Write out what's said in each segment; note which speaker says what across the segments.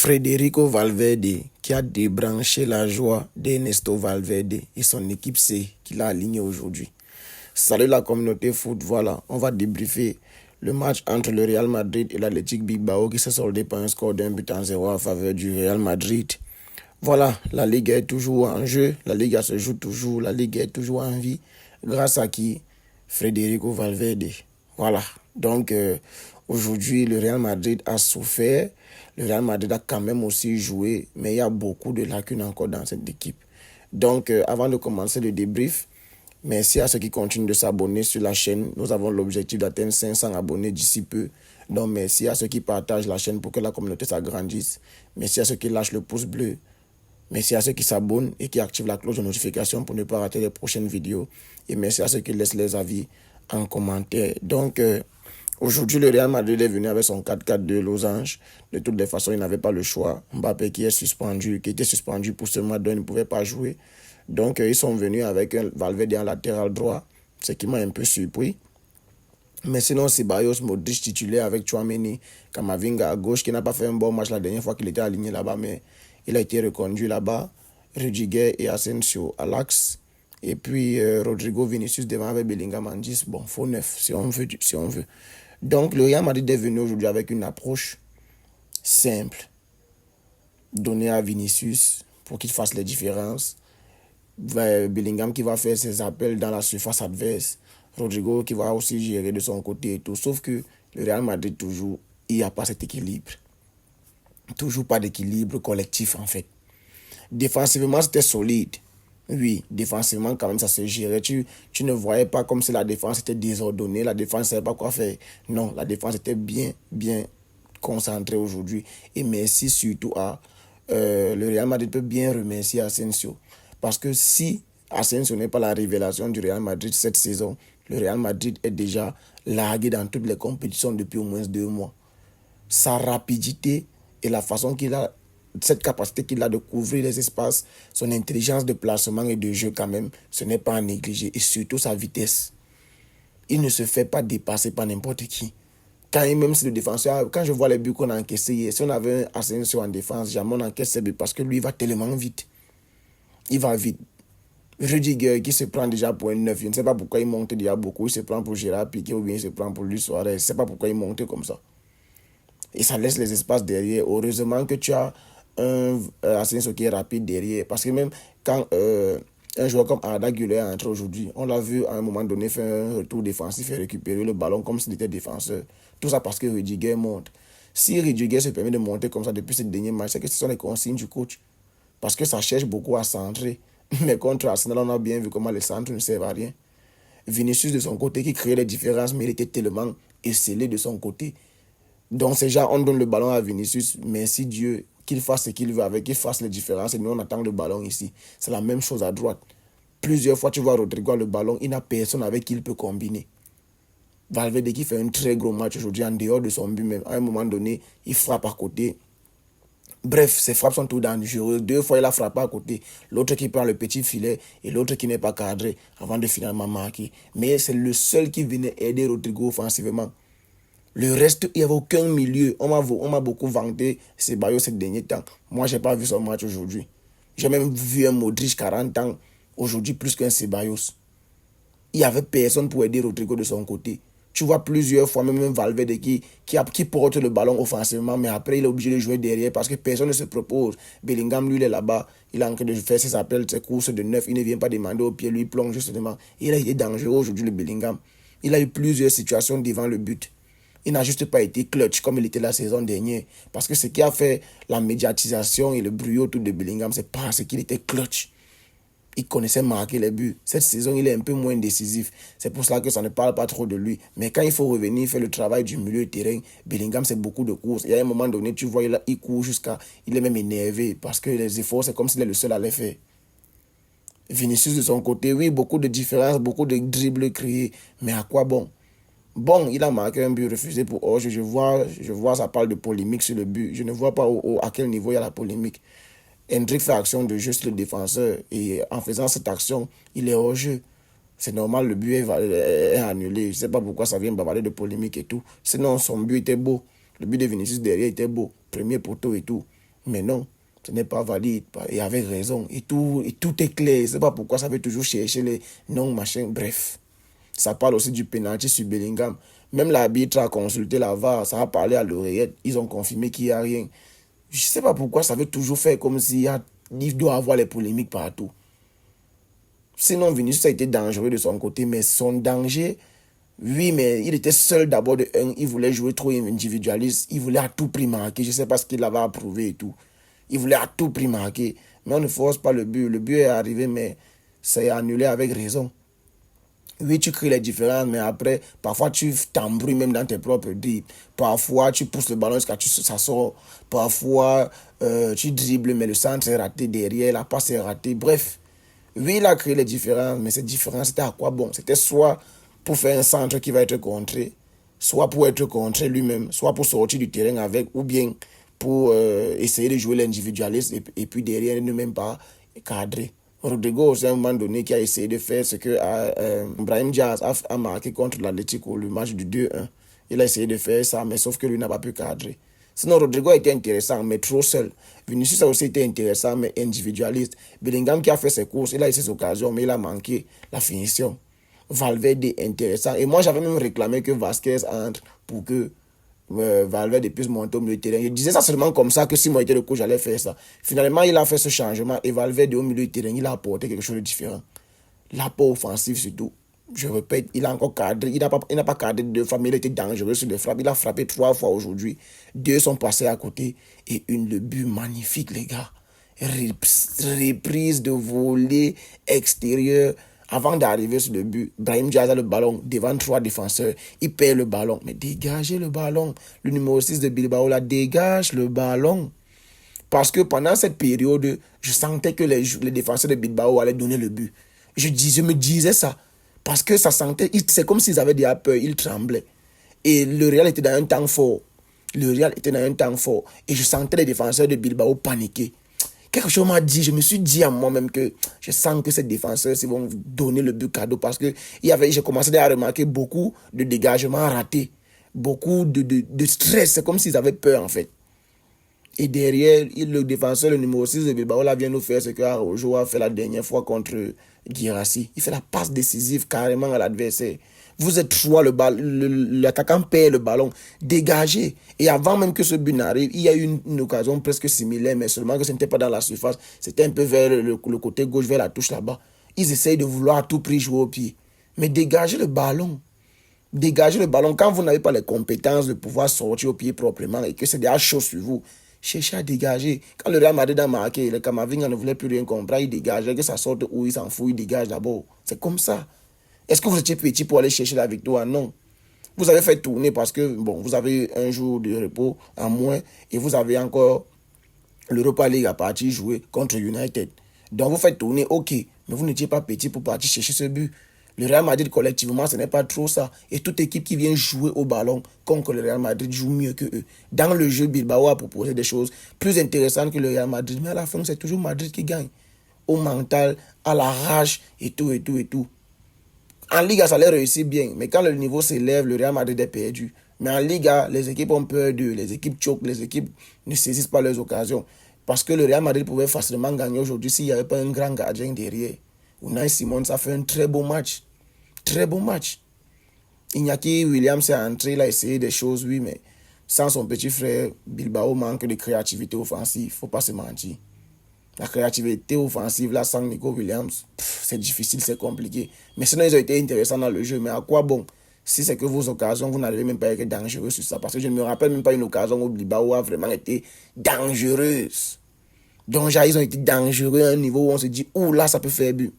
Speaker 1: Federico Valverde qui a débranché la joie d'Ernesto Valverde et son équipe C qu'il a aligné aujourd'hui. Salut la communauté foot, voilà, on va débriefer le match entre le Real Madrid et l'Athletic Bilbao qui s'est soldé par un score d'1-0 en faveur du Real Madrid. Voilà, la Ligue est toujours en jeu, la Ligue se joue toujours, la Ligue est toujours en vie. Grâce à qui? Federico Valverde. Voilà, donc aujourd'hui le Real Madrid a souffert. Le Real Madrid a quand même aussi joué, mais il y a beaucoup de lacunes encore dans cette équipe. Donc avant de commencer le débrief, merci à ceux qui continuent de s'abonner sur la chaîne. Nous avons l'objectif d'atteindre 500 abonnés d'ici peu. Donc merci à ceux qui partagent la chaîne pour que la communauté s'agrandisse. Merci à ceux qui lâchent le pouce bleu. Merci à ceux qui s'abonnent et qui activent la cloche de notification pour ne pas rater les prochaines vidéos. Et merci à ceux qui laissent les avis en commentaire. Donc aujourd'hui, le Real Madrid est venu avec son 4-4 de losange. De toutes les façons, il n'avait pas le choix. Mbappé qui était suspendu pour ce match, donc il ne pouvait pas jouer. Donc, ils sont venus avec un Valverde en latéral droit, ce qui m'a un peu surpris. Mais sinon, Ceballos, Modric titulaire avec Tchouaméni, Camavinga à gauche, qui n'a pas fait un bon match la dernière fois qu'il était aligné là-bas, mais il a été reconduit là-bas. Rudiger et Asensio à l'axe. Et puis, Rodrigo Vinicius devant avec Bellingham en 10. Bon, faux neuf, si on veut. Donc, le Real Madrid est venu aujourd'hui avec une approche simple. Donner à Vinicius pour qu'il fasse les différences. Bellingham qui va faire ses appels dans la surface adverse. Rodrigo qui va aussi gérer de son côté et tout. Sauf que le Real Madrid, toujours, il n'y a pas cet équilibre. Toujours pas d'équilibre collectif, en fait. Défensivement, c'était solide. Oui, défensivement, quand même, ça se gérait. Tu ne voyais pas comme si la défense était désordonnée. La défense ne savait pas quoi faire. Non, la défense était bien concentrée aujourd'hui. Et merci surtout à... le Real Madrid peut bien remercier Asensio. Parce que si Asensio n'est pas la révélation du Real Madrid cette saison, le Real Madrid est déjà largué dans toutes les compétitions depuis au moins 2 mois. Sa rapidité et la façon qu'il a, cette capacité qu'il a de couvrir les espaces, son intelligence de placement et de jeu quand même, ce n'est pas à négliger. Et surtout sa vitesse. Il ne se fait pas dépasser par n'importe qui. Même si le défenseur, quand je vois les buts qu'on a encaissés hier, si on avait un Asensio en défense, jamais on encaisse ses buts parce que lui, il va tellement vite. Il va vite. Rudiger qui se prend déjà pour un 9, je ne sais pas pourquoi il monte déjà beaucoup. Il se prend pour Gérard Piqué ou bien il se prend pour Luis Suarez. Je ne sais pas pourquoi il monte comme ça. Et ça laisse les espaces derrière. Heureusement que tu as un Asensio qui est rapide derrière. Parce que même quand un joueur comme Arda Güler est entré aujourd'hui, on l'a vu à un moment donné faire un retour défensif et récupérer le ballon comme s'il était défenseur. Tout ça parce que Rudiger monte. Si Rudiger se permet de monter comme ça depuis ce dernier match, c'est que ce sont les consignes du coach. Parce que ça cherche beaucoup à centrer. Mais contre Arsenal, on a bien vu comment les centres ne servent à rien. Vinicius de son côté qui créait les différences, mais il était tellement esselé de son côté. Donc ces gens, on donne le ballon à Vinicius, merci Dieu qu'il fasse ce qu'il veut avec, qu'il fasse les différences et nous on attend le ballon ici. C'est la même chose à droite. Plusieurs fois tu vois Rodrigo le ballon, il n'a personne avec qui il peut combiner. Valverde qui fait un très gros match aujourd'hui en dehors de son but même. À un moment donné, il frappe à côté. Bref, ses frappes sont tout dangereuses. 2 fois, il a frappé à côté. L'autre qui prend le petit filet et l'autre qui n'est pas cadré avant de finalement marquer. Mais c'est le seul qui venait aider Rodrigo offensivement. Le reste, il n'y avait aucun milieu. On m'a beaucoup vanté Ceballos ces derniers temps. Moi, je n'ai pas vu son match aujourd'hui. J'ai même vu un Modric 40 ans aujourd'hui plus qu'un Ceballos. Il n'y avait personne pour aider Rodrigo de son côté. Tu vois plusieurs fois même Valverde qui porte le ballon offensivement, mais après il est obligé de jouer derrière parce que personne ne se propose. Bellingham, lui, il est là-bas, il est en train de faire ses appels, ses courses de 9, il ne vient pas demander au pied, lui, il plonge justement. Il a été dangereux aujourd'hui, le Bellingham. Il a eu plusieurs situations devant le but. Il n'a juste pas été clutch comme il était la saison dernière. Parce que ce qui a fait la médiatisation et le bruit autour de Bellingham, c'est parce qu'il était clutch. Il connaissait marquer les buts. Cette saison, il est un peu moins décisif. C'est pour cela que ça ne parle pas trop de lui. Mais quand il faut revenir faire le travail du milieu de terrain, Bellingham, c'est beaucoup de courses. Il y a un moment donné, tu vois, il court jusqu'à... Il est même énervé parce que les efforts, c'est comme s'il est le seul à les faire. Vinicius de son côté, oui, beaucoup de différences, beaucoup de dribbles créés. Mais à quoi bon? Bon, il a marqué un but refusé pour Orge. Je vois, ça parle de polémique sur le but. Je ne vois pas à quel niveau il y a la polémique. Hendrick fait action de juste le défenseur et en faisant cette action, il est hors jeu. C'est normal, le but est annulé. Je ne sais pas pourquoi ça vient bavarder de polémique et tout. Sinon, son but était beau. Le but de Vinicius derrière était beau. Premier poteau et tout. Mais non, ce n'est pas valide. Et avec raison. Et tout est clair. C'est pas pourquoi ça veut toujours chercher les non, machin. Bref. Ça parle aussi du penalty sur Bellingham. Même l'arbitre a consulté la VAR. Ça a parlé à l'oreillette. Ils ont confirmé qu'il n'y a rien. Je ne sais pas pourquoi ça veut toujours faire comme il doit avoir les polémiques partout. Sinon, Vinicius a été dangereux de son côté. Mais son danger... Oui, mais il était seul d'abord de un. Il voulait jouer trop individualiste. Il voulait à tout prix marquer. Je ne sais pas ce qu'il avait approuvé et tout. Il voulait à tout prix marquer. Mais on ne force pas le but. Le but est arrivé, mais c'est annulé avec raison. Oui, tu crées les différences, mais après, parfois tu t'embrouilles même dans tes propres dribbles. Parfois, tu pousses le ballon jusqu'à ce que ça sort. Parfois, tu dribbles, mais le centre est raté derrière, la passe est ratée. Bref, oui, il a créé les différences, mais ces différences, c'était à quoi bon? C'était soit pour faire un centre qui va être contré, soit pour être contré lui-même, soit pour sortir du terrain avec, ou bien pour essayer de jouer l'individualiste et puis derrière ne même pas cadrer. Rodrigo, c'est un moment donné qui a essayé de faire ce que Brahim Diaz a marqué contre l'Atlético, le match du 2-1. Il a essayé de faire ça, mais sauf que lui n'a pas pu cadrer. Sinon, Rodrigo a été intéressant, mais trop seul. Vinicius a aussi été intéressant, mais individualiste. Bellingham qui a fait ses courses, il a eu ses occasions, mais il a manqué la finition. Valverde intéressant. Et moi, j'avais même réclamé que Vasquez entre pour que Valverde puisse monter au milieu de terrain. Je disais ça seulement comme ça, que si moi j'étais le coach, j'allais faire ça. Finalement, il a fait ce changement et Valverde au milieu de terrain, il a apporté quelque chose de différent. L'apport offensif surtout. Je répète, il a encore cadré. Il n'a pas cadré 2 fois, mais il était dangereux sur les frappes. Il a frappé 3 fois aujourd'hui. 2 sont passés à côté. Et le but magnifique, les gars. Reprise de volée extérieure. Avant d'arriver sur le but, Brahim Diaz a le ballon devant 3 défenseurs. Il perd le ballon. Mais dégagez le ballon. Le numéro 6 de Bilbao, là, dégage le ballon. Parce que pendant cette période, je sentais que les défenseurs de Bilbao allaient donner le but. Je me disais ça. Parce que ça sentait, c'est comme s'ils avaient déjà peur, ils tremblaient. Et le Real était dans un temps fort. Et je sentais les défenseurs de Bilbao paniquer. Quelque chose m'a dit, je me suis dit à moi-même que je sens que ces défenseurs vont donner le but cadeau parce que j'ai commencé à remarquer beaucoup de dégagements ratés, beaucoup de stress, c'est comme s'ils avaient peur en fait. Et derrière, le défenseur, le numéro 6 de Bilbao, là, vient nous faire ce que Araujo a fait la dernière fois contre Guirassy. Il fait la passe décisive carrément à l'adversaire. Vous êtes 3, l'attaquant perd le ballon. Dégagez. Et avant même que ce but n'arrive, il y a eu une occasion presque similaire, mais seulement que ce n'était pas dans la surface. C'était un peu vers le côté gauche, vers la touche là-bas. Ils essayent de vouloir à tout prix jouer au pied. Mais dégagez le ballon. Dégagez le ballon. Quand vous n'avez pas les compétences de pouvoir sortir au pied proprement et que c'est déjà chaud sur vous, cherchez à dégager. Quand le Real Madrid a marqué, les Camavinga ne voulaient plus rien comprendre, il dégageait, que ça sorte où il s'en fout, il dégage d'abord. C'est comme ça. Est-ce que vous étiez petit pour aller chercher la victoire? Non. Vous avez fait tourner parce que, bon, vous avez un jour de repos en moins et vous avez encore l'Europa League à partir jouer contre United. Donc vous faites tourner, ok, mais vous n'étiez pas petit pour partir chercher ce but. Le Real Madrid collectivement, ce n'est pas trop ça. Et toute équipe qui vient jouer au ballon contre le Real Madrid joue mieux que eux. Dans le jeu, Bilbao a proposé des choses plus intéressantes que le Real Madrid. Mais à la fin, c'est toujours Madrid qui gagne. Au mental, à la rage et tout. En Liga, ça allait réussir bien. Mais quand le niveau s'élève, le Real Madrid est perdu. Mais en Liga, les équipes ont peur d'eux. Les équipes choquent, les équipes ne saisissent pas leurs occasions. Parce que le Real Madrid pouvait facilement gagner aujourd'hui s'il n'y avait pas un grand gardien derrière. Unai Simon, ça fait un très beau match. Très beau match. Iñaki Williams est entré, il a essayé des choses, oui, mais sans son petit frère, Bilbao manque de créativité offensive. Il ne faut pas se mentir. La créativité offensive, là, sans Nico Williams, c'est difficile, c'est compliqué. Mais sinon, ils ont été intéressants dans le jeu. Mais à quoi bon? Si c'est que vos occasions, vous n'arrivez même pas à être dangereux sur ça. Parce que je ne me rappelle même pas une occasion où Bilbao a vraiment été dangereuse. Donc, ils ont été dangereux à un niveau où on se dit, ouh là, ça peut faire but.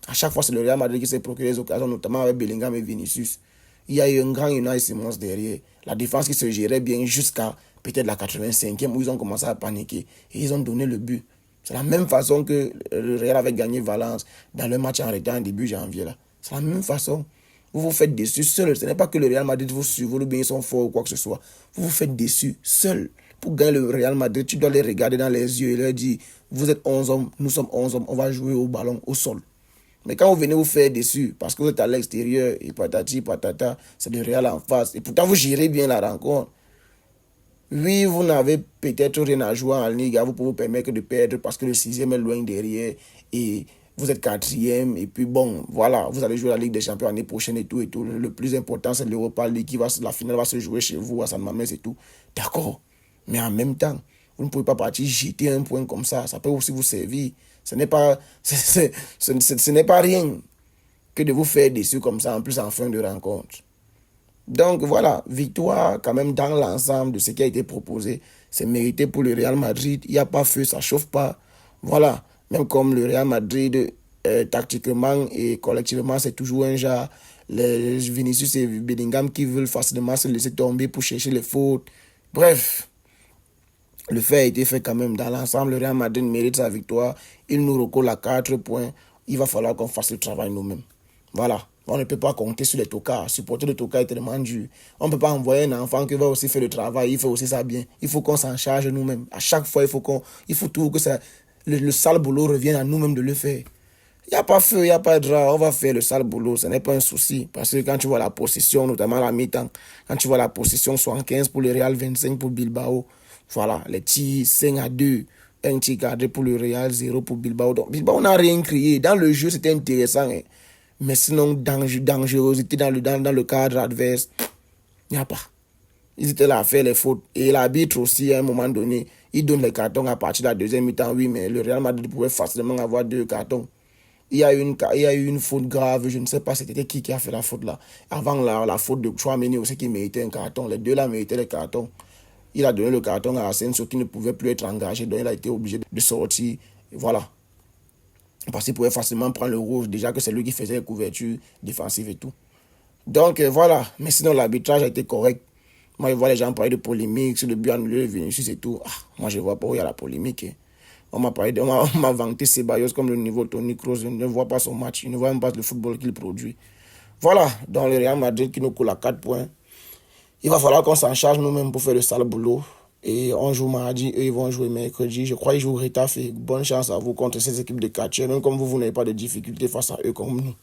Speaker 1: À chaque fois, c'est le Real Madrid qui s'est procuré les occasions, notamment avec Bellingham et Vinicius. Il y a eu un grand Unai Simons derrière. La défense qui se gérait bien jusqu'à peut-être la 85e où ils ont commencé à paniquer. Et ils ont donné le but. C'est la même façon que le Real avait gagné Valence dans le match en retard en début janvier. C'est la même façon. Vous vous faites déçu seul. Ce n'est pas que le Real Madrid vous suit, ou bien ils sont forts ou quoi que ce soit. Vous vous faites déçu seul. Pour gagner le Real Madrid, tu dois les regarder dans les yeux et leur dire, vous êtes 11 hommes, nous sommes 11 hommes, on va jouer au ballon, au sol. Mais quand vous venez vous faire déçu, parce que vous êtes à l'extérieur, et patati, patata, c'est le Real en face. Et pourtant, vous gérez bien la rencontre. Oui, vous n'avez peut-être rien à jouer en Ligue, vous pouvez vous permettre de perdre parce que le sixième est loin derrière et vous êtes quatrième. Et puis bon, voilà, vous allez jouer la Ligue des Champions l'année prochaine et tout et tout. Le plus important, c'est l'Europa League la finale va se jouer chez vous à San Mamés et tout. D'accord. Mais en même temps, vous ne pouvez pas partir jeter un point comme ça. Ça peut aussi vous servir. Ce n'est pas, ce n'est pas rien que de vous faire déçu comme ça, en plus en fin de rencontre. Donc voilà, victoire quand même dans l'ensemble de ce qui a été proposé. C'est mérité pour le Real Madrid. Il n'y a pas feu, ça ne chauffe pas. Voilà, même comme le Real Madrid, tactiquement et collectivement, c'est toujours un genre. Les Vinicius et Bellingham qui veulent facilement se laisser tomber pour chercher les fautes. Bref, le fait a été fait quand même. Dans l'ensemble, le Real Madrid mérite sa victoire. Il nous recolle à 4 points. Il va falloir qu'on fasse le travail nous-mêmes. Voilà. On ne peut pas compter sur les tocards. Supporter le tocard est tellement dur. On ne peut pas envoyer un enfant qui va aussi faire le travail. Il fait aussi ça bien. Il faut qu'on s'en charge nous-mêmes. À chaque fois, il faut tout que ça, le sale boulot revienne à nous-mêmes de le faire. Il n'y a pas feu, il n'y a pas de drap. On va faire le sale boulot. Ce n'est pas un souci. Parce que quand tu vois la possession, notamment la mi-temps, quand tu vois la possession 75 pour le Real, 25 pour Bilbao, voilà, les tirs 5-2, un tir cadré pour le Real, 0 pour Bilbao. Donc, Bilbao n'a rien crié. Dans le jeu, c'était intéressant. Hein. Mais sinon, dangerosité dans le cadre adverse, il n'y a pas. Ils étaient là à faire les fautes. Et l'arbitre aussi, à un moment donné, il donne les cartons à partir de la deuxième mi-temps. Oui, mais le Real Madrid pouvait facilement avoir 2 cartons. Il y a eu une faute grave, je ne sais pas c'était qui a fait la faute là. Avant la faute de Chouameni aussi qui méritait un carton. Les deux là méritaient les cartons. Il a donné le carton à Asensio qui ne pouvait plus être engagé, donc il a été obligé de sortir. Et voilà. Parce qu'il pouvait facilement prendre le rouge, déjà que c'est lui qui faisait les couvertures défensives et tout. Donc voilà. Mais sinon, l'arbitrage a été correct. Moi, je vois les gens parler de polémique sur le but annulé de Vinicius et tout. Ah, moi, je ne vois pas où il y a la polémique. Hein. On m'a vanté Ceballos comme le niveau Toni Kroos. Je ne vois pas son match. Je ne vois même pas le football qu'il produit. Voilà. Dans le Real Madrid qui nous coule à 4 points. Il va falloir qu'on s'en charge nous-mêmes pour faire le sale boulot. Et on joue mardi, eux ils vont jouer mercredi. Je crois qu'ils jouent Retafe. Bonne chance à vous contre ces équipes de catcheurs. Même comme vous n'avez pas de difficultés face à eux comme nous.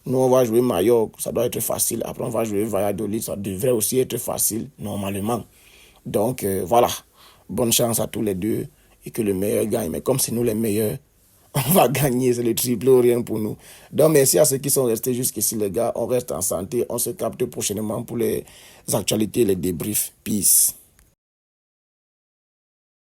Speaker 1: Nous, on va jouer Mallorca, ça doit être facile. Après, on va jouer Valladolid, ça devrait aussi être facile, normalement. Donc, voilà. Bonne chance à tous les deux et que le meilleur gagne. Mais comme c'est nous les meilleurs, on va gagner, c'est le triple ou rien pour nous. Donc, merci à ceux qui sont restés jusqu'ici, les gars. On reste en santé. On se capte prochainement pour les actualités, les débriefs. Peace.